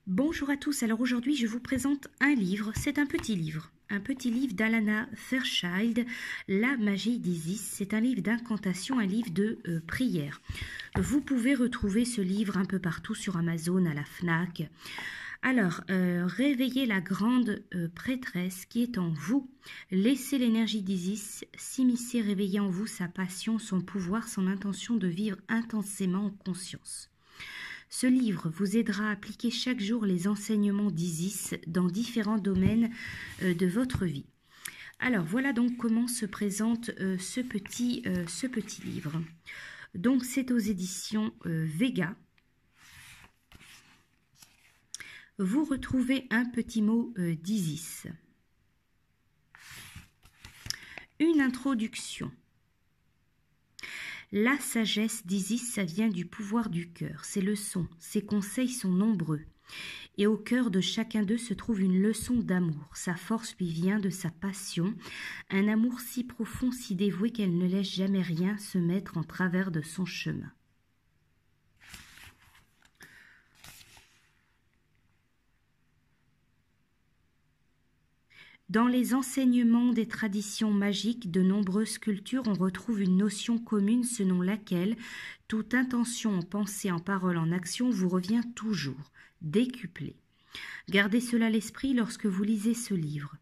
Bonjour à tous, alors aujourd'hui je vous présente un livre, c'est un petit livre d'Alana Fairchild, La magie d'Isis. C'est un livre d'incantation, un livre de prière. Vous pouvez retrouver ce livre un peu partout sur Amazon, à la Fnac. Alors, réveillez la grande prêtresse qui est en vous. Laissez l'énergie d'Isis s'immiscer, réveiller en vous sa passion, son pouvoir, son intention de vivre intensément en conscience. Ce livre vous aidera à appliquer chaque jour les enseignements d'Isis dans différents domaines de votre vie. Alors voilà donc comment se présente ce petit livre. Donc c'est aux éditions Vega. Vous retrouvez un petit mot d'Isis. Une introduction. La sagesse d'Isis, ça vient du pouvoir du cœur. Ses leçons, ses conseils sont nombreux. Et au cœur de chacun d'eux se trouve une leçon d'amour. Sa force lui vient de sa passion, un amour si profond, si dévoué qu'elle ne laisse jamais rien se mettre en travers de son chemin. Dans les enseignements des traditions magiques de nombreuses cultures, on retrouve une notion commune selon laquelle toute intention en pensée, en parole, en action vous revient toujours, décuplée. Gardez cela à l'esprit lorsque vous lisez ce livre.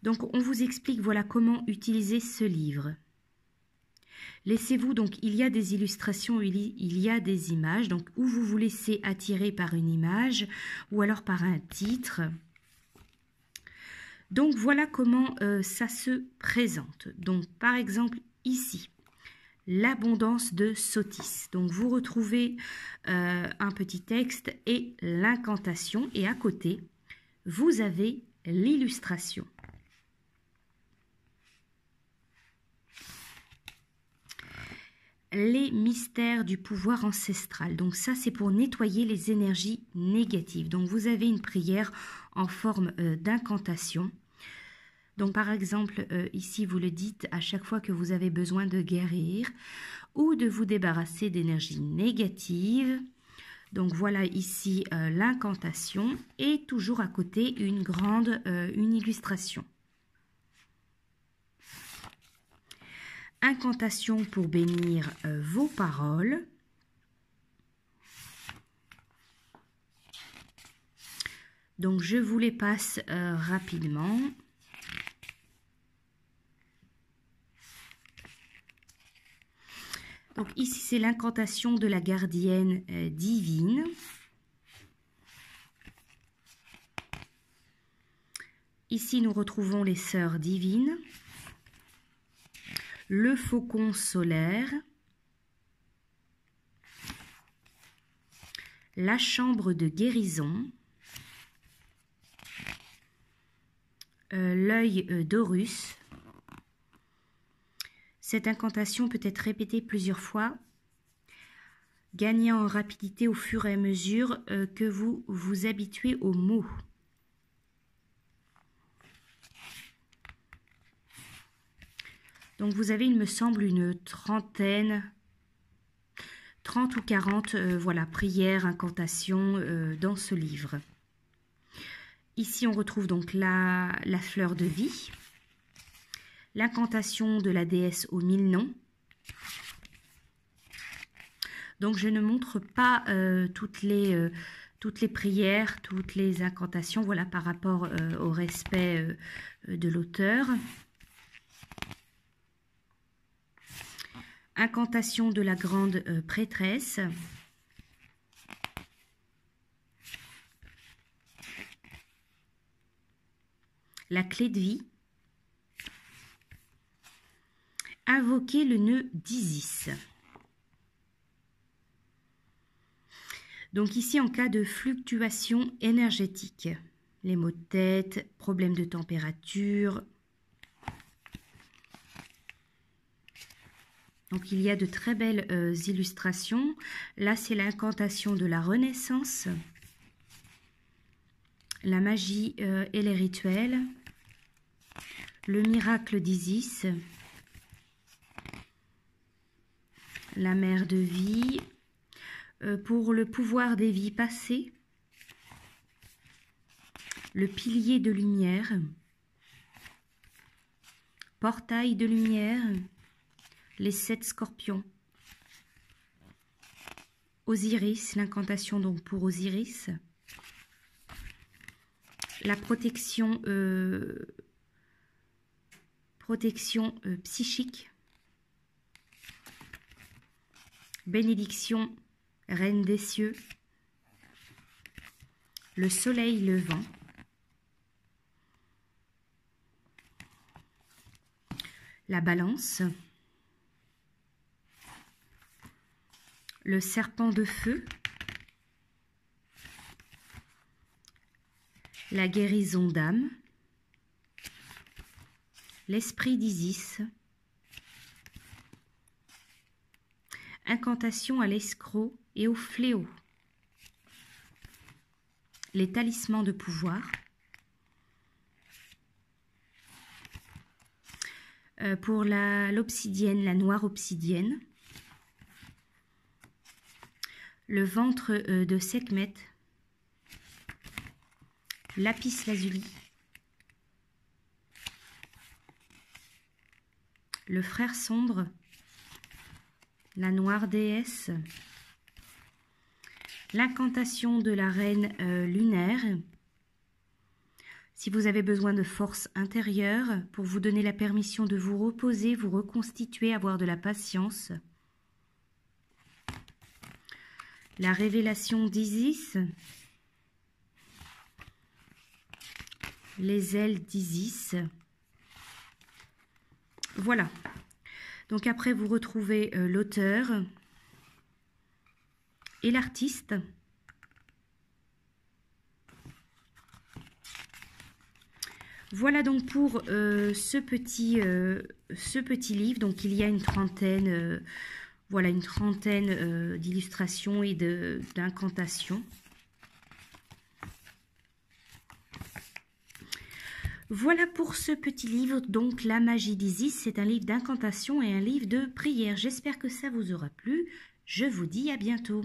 Donc, on vous explique voilà comment utiliser ce livre. Laissez-vous donc, il y a des illustrations, il y a des images, donc où vous vous laissez attirer par une image ou alors par un titre. Donc voilà comment ça se présente. Donc par exemple ici, l'abondance de Sotis. Donc vous retrouvez un petit texte et l'incantation et à côté, vous avez l'illustration. Les mystères du pouvoir ancestral. Donc ça, c'est pour nettoyer les énergies négatives. Donc vous avez une prière en forme d'incantation. Donc par exemple, ici, vous le dites à chaque fois que vous avez besoin de guérir ou de vous débarrasser d'énergies négatives. Donc voilà ici l'incantation et toujours à côté une illustration. Incantation pour bénir vos paroles. Donc, je vous les passe rapidement. Donc, ici, c'est l'incantation de la gardienne divine. Ici, nous retrouvons les sœurs divines. Le faucon solaire, la chambre de guérison, l'œil d'Horus. Cette incantation peut être répétée plusieurs fois, gagnant en rapidité au fur et à mesure que vous vous habituez aux mots. Donc vous avez, il me semble, une trentaine, 30 ou 40 voilà, prières, incantations dans ce livre. Ici, on retrouve donc la fleur de vie, l'incantation de la déesse aux 1000 noms. Donc je ne montre pas toutes les prières, toutes les incantations, voilà, par rapport au respect de l'auteur. Incantation de la grande prêtresse. La clé de vie. Invoquer le nœud d'Isis. Donc ici, en cas de fluctuation énergétique, les maux de tête, problèmes de température. Donc, il y a de très belles illustrations. Là, c'est l'incantation de la Renaissance, la magie et les rituels, le miracle d'Isis, la mère de vie, pour le pouvoir des vies passées, le pilier de lumière, portail de lumière, les 7 scorpions, Osiris, l'incantation donc pour Osiris, la protection, psychique, bénédiction, reine des cieux, le soleil levant, la balance, le serpent de feu, la guérison d'âme, l'esprit d'Isis, incantation à l'escroc et au fléau, les talismans de pouvoir, pour l'obsidienne, la noire obsidienne, le ventre de Sekhmet, lapis lazuli, le frère sombre, la noire déesse, l'incantation de la reine lunaire. Si vous avez besoin de force intérieure pour vous donner la permission de vous reposer, vous reconstituer, avoir de la patience. La révélation d'Isis, les ailes d'Isis. Voilà. Donc après, vous retrouvez l'auteur et l'artiste. Voilà donc pour ce petit livre. Donc il y a une trentaine, voilà, une trentaine d'illustrations et d'incantations. Voilà pour ce petit livre, donc La magie d'Isis. C'est un livre d'incantation et un livre de prière. J'espère que ça vous aura plu. Je vous dis à bientôt.